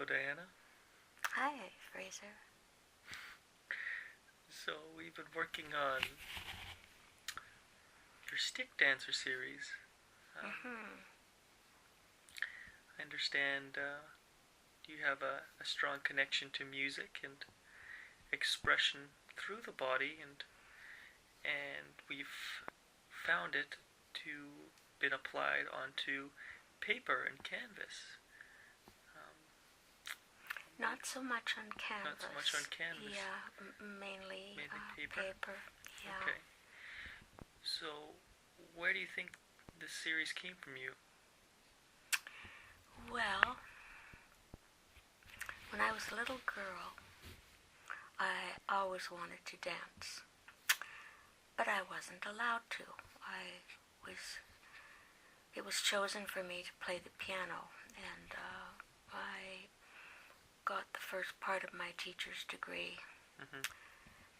Hello, Diana. Hi, Fraser. So, we've been working on your stick dancer series. I understand you have a strong connection to music and expression through the body, and we've found it to been applied onto paper and canvas. Not so much on canvas. Not so much on canvas. Yeah, mainly paper. paper. Yeah. Okay. So, where do you think this series came from you? Well, when I was a little girl, I always wanted to dance, but I wasn't allowed to. It was chosen for me to play the piano, and I got the first part of my teacher's degree.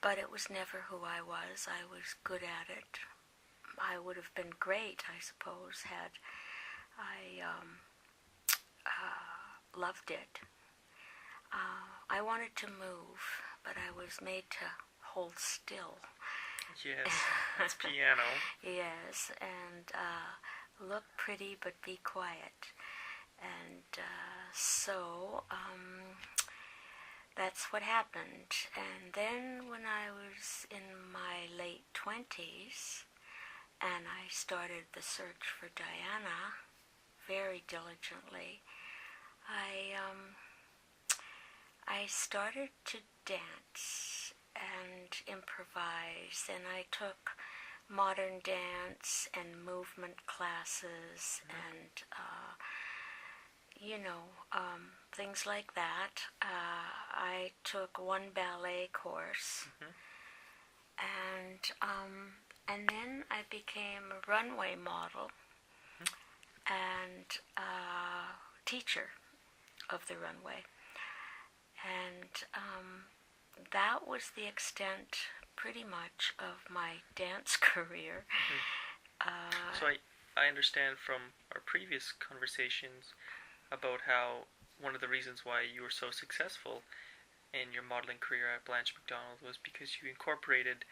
But it was never who I was. I was good at it. I would have been great, I suppose, had I loved it. I wanted to move, but I was made to hold still. Yes, that's piano. Yes, and look pretty but be quiet. And so that's what happened. And then when I was in my late 20s and I started the search for Diana very diligently, I started to dance and improvise, and I took modern dance and movement classes and things like that. I took one ballet course, and then I became a runway model and teacher of the runway, and that was the extent, pretty much, of my dance career. So I understand from our previous conversations about how one of the reasons why you were so successful in your modeling career at Blanche Macdonald was because you incorporated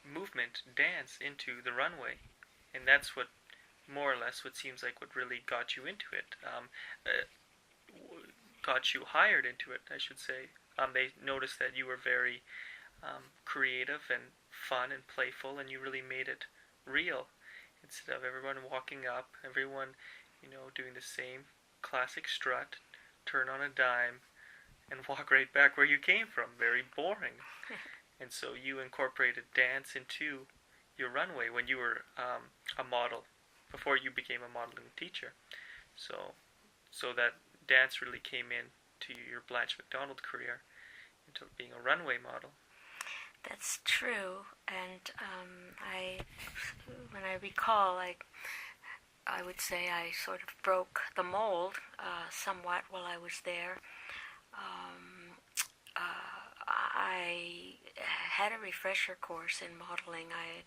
movement, dance into the runway, and that's what, more or less, what seems like what really got you into it, got you hired into it, I should say. They noticed that you were very creative and fun and playful, and you really made it real. Instead of everyone walking up, everyone, doing the same classic strut, turn on a dime, and walk right back where you came from. Very boring. And so you incorporated dance into your runway when you were a model, before you became a modeling teacher. So that dance really came in to your Blanche Macdonald career, into being a runway model. That's true, and when I recall, I would say I sort of broke the mold somewhat while I was there. I had a refresher course in modeling. I had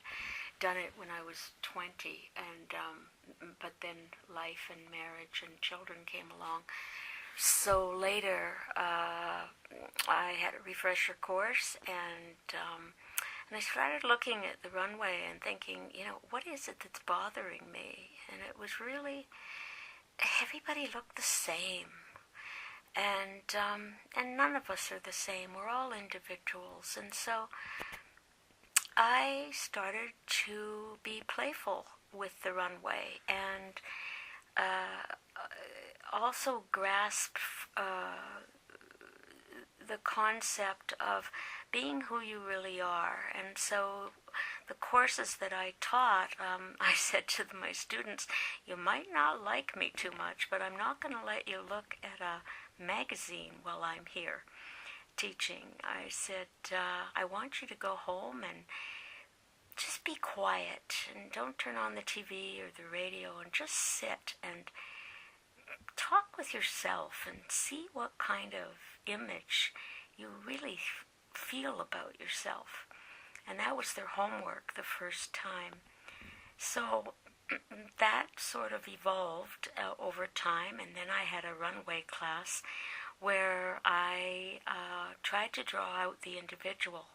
done it when I was 20, but then life and marriage and children came along. So later, I had a refresher course, and I started looking at the runway and thinking, what is it that's bothering me? And it was really, everybody looked the same, and none of us are the same. We're all individuals, and so I started to be playful with the runway, and also grasp the concept of being who you really are. And so the courses that I taught, I said to my students, you might not like me too much, but I'm not going to let you look at a magazine while I'm here teaching. I said, I want you to go home and just be quiet and don't turn on the TV or the radio, and just sit and talk with yourself and see what kind of image you really feel about yourself. And that was their homework the first time. So that sort of evolved over time, and then I had a runway class where I tried to draw out the individual,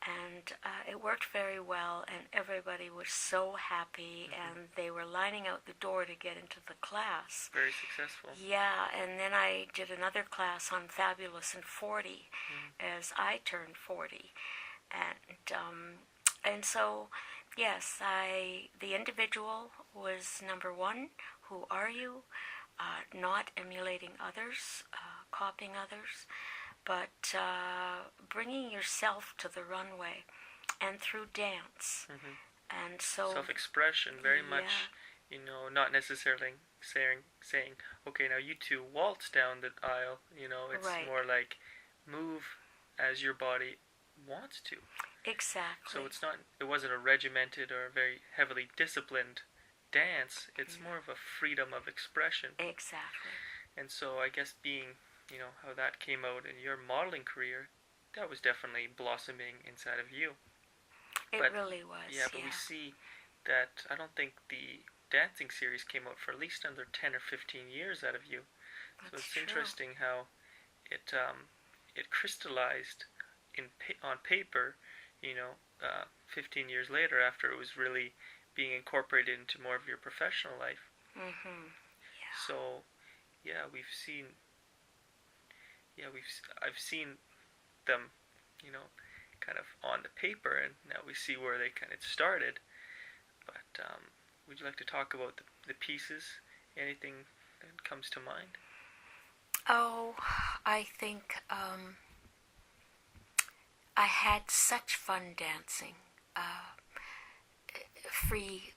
and it worked very well, and everybody was so happy, and they were lining out the door to get into the class. Very successful. Yeah, and then I did another class on Fabulous and 40 as I turned 40, and so yes, the individual was number one. Who are you? Not emulating others, copying others, but bringing yourself to the runway, and through dance. And so self-expression, very much, not necessarily saying, okay, now you two waltz down the aisle. It's right. more like move as your body wants to. Exactly. So it wasn't a regimented or very heavily disciplined dance. It's more of a freedom of expression. Exactly. And so I guess being, how that came out in your modeling career, that was definitely blossoming inside of you. It really was. Yeah, but we see that I don't think the dancing series came out for at least under 10 or 15 years out of you. So it's interesting how it crystallized on paper, 15 years later, after it was really being incorporated into more of your professional life. Yeah. So, I've seen them, kind of on the paper, and now we see where they kind of started. But would you like to talk about the pieces? Anything that comes to mind? Oh, I think I had such fun dancing. Free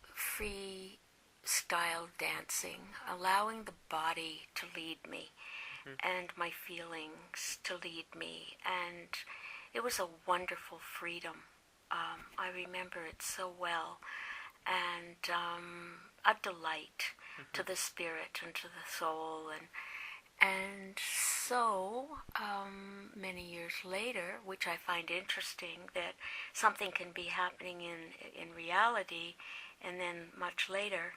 style dancing, allowing the body to lead me and my feelings to lead me, and it was a wonderful freedom. I remember it so well, and a delight to the spirit and to the soul, and so many years later, which I find interesting, that something can be happening in reality, and then much later,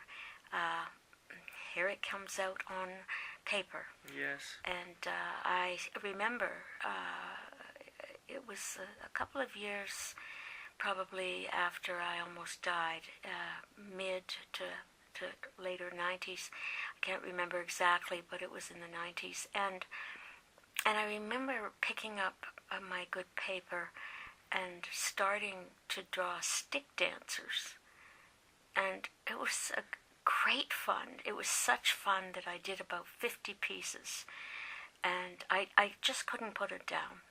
here it comes out on paper. Yes. And I remember it was a couple of years probably after I almost died, mid to later 90s. I can't remember exactly, but it was in the 90s. And I remember picking up my good paper and starting to draw stick dancers. And it was a great fun. It was such fun that I did about 50 pieces. And I just couldn't put it down.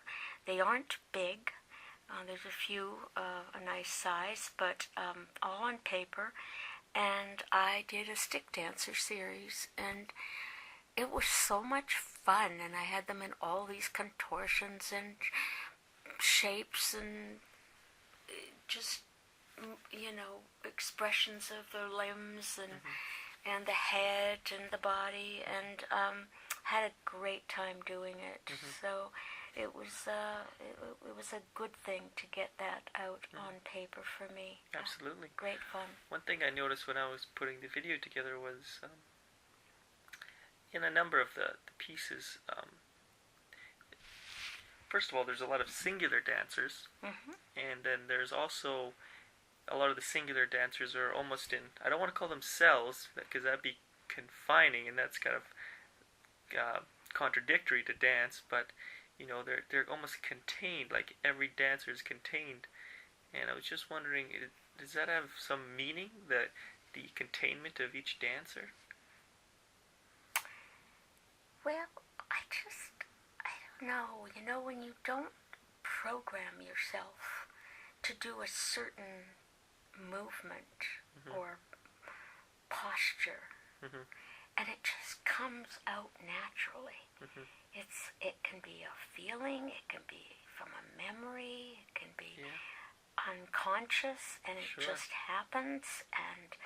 They aren't big. There's a few a nice size, but all on paper. And I did a stick dancer series, and it was so much fun, and I had them in all these contortions and shapes and just, expressions of the limbs and the head and the body, and had a great time doing it. So it was a good thing to get that out on paper for me. Absolutely. Great fun. One thing I noticed when I was putting the video together was in a number of the pieces, first of all, there's a lot of singular dancers, and then there's also a lot of the singular dancers are almost in, I don't want to call them cells, because that'd be confining, and that's kind of contradictory to dance, but they're almost contained, like every dancer is contained. And I was just wondering, does that have some meaning, the containment of each dancer? Well, I don't know. When you don't program yourself to do a certain movement or posture, and it just comes out naturally. It can be a feeling, it can be from a memory, it can be unconscious, and it just happens, and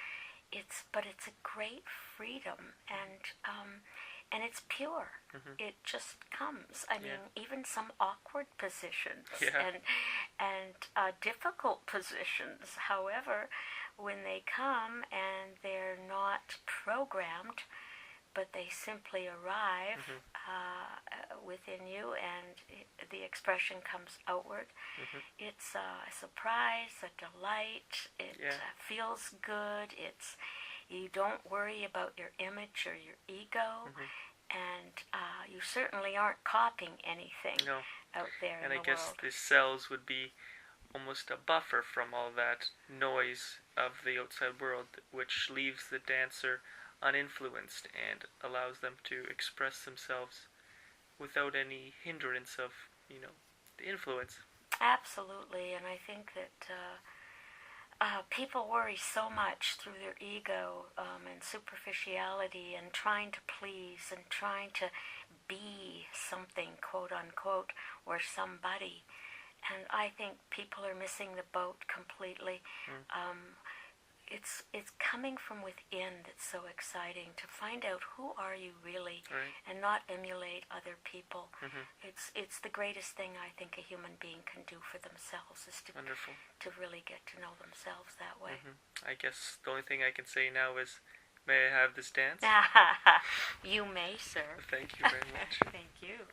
it's a great freedom, and it's pure. It just comes. I mean, even some awkward positions and difficult positions. However, when they come and they're not programmed, but they simply arrive within you, and the expression comes outward. It's a surprise, a delight. It feels good. You don't worry about your image or your ego, and you certainly aren't copying anything out there in the world. And I guess the cells would be almost a buffer from all that noise of the outside world, which leaves the dancer uninfluenced and allows them to express themselves without any hindrance of, the influence. Absolutely, and I think that people worry so much through their ego and superficiality and trying to please and trying to be something, quote unquote, or somebody. And I think people are missing the boat completely. It's coming from within that's so exciting, to find out who are you really, and not emulate other people. It's the greatest thing I think a human being can do for themselves, is to really get to know themselves that way. I guess the only thing I can say now is, may I have this dance? You may, sir. Thank you very much. Thank you.